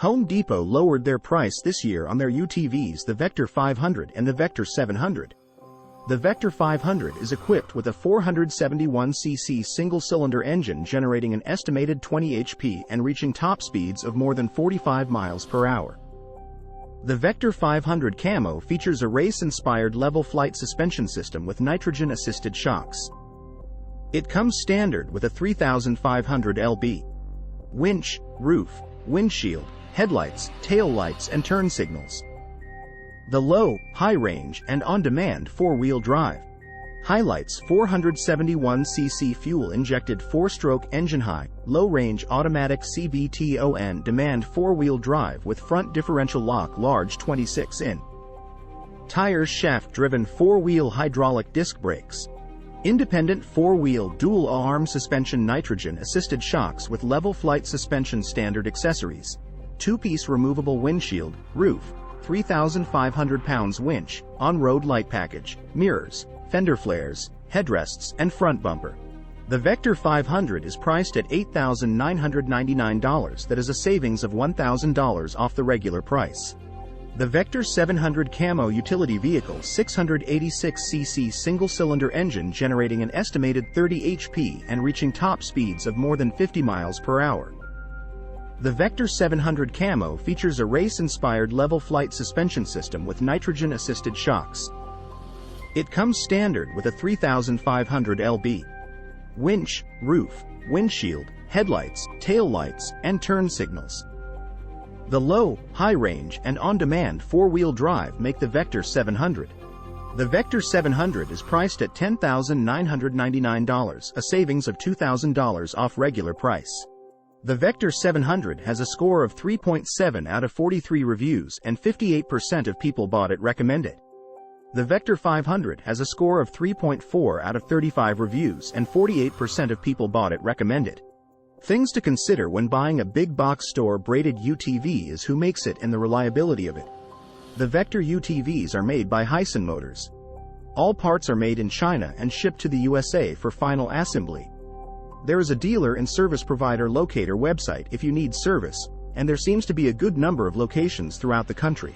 Home Depot lowered their price this year on their UTVs, the Vector 500 and the Vector 700. The Vector 500 is equipped with a 471cc single-cylinder engine generating an estimated 20 HP and reaching top speeds of more than 45 miles per hour. The Vector 500 Camo features a race-inspired level flight suspension system with nitrogen-assisted shocks. It comes standard with a 3500 lb winch, roof, windshield, headlights, tail lights and turn signals. The low, high range and on-demand four-wheel drive highlights 471cc fuel-injected four-stroke engine, high, low-range automatic CVT on-demand four-wheel drive with front differential lock, large 26-in tires, shaft-driven four-wheel hydraulic disc brakes, independent four-wheel dual-arm suspension, nitrogen-assisted shocks with level flight suspension, standard accessories, two-piece removable windshield, roof, 3,500 pounds winch, on-road light package, mirrors, fender flares, headrests, and front bumper. The Vector 500 is priced at $8,999. That is a savings of $1,000 off the regular price. The Vector 700 Camo utility vehicle, 686cc single-cylinder engine generating an estimated 30 HP and reaching top speeds of more than 50 miles per hour. The Vector 700 Camo features a race-inspired level flight suspension system with nitrogen-assisted shocks. It comes standard with a 3500 lb winch, roof, windshield, headlights, tail lights, and turn signals. The low, high range, and on-demand four-wheel drive make the Vector 700. The Vector 700 is priced at $10,999, a savings of $2,000 off regular price. The Vector 700 has a score of 3.7 out of 43 reviews and 58% of people bought it recommend it. The Vector 500 has a score of 3.4 out of 35 reviews and 48% of people bought it recommend it. Things to consider when buying a big box store braided UTV is who makes it and the reliability of it. The Vector UTVs are made by Hyson Motors. All parts are made in China and shipped to the USA for final assembly. There is a dealer and service provider locator website if you need service, and there seems to be a good number of locations throughout the country.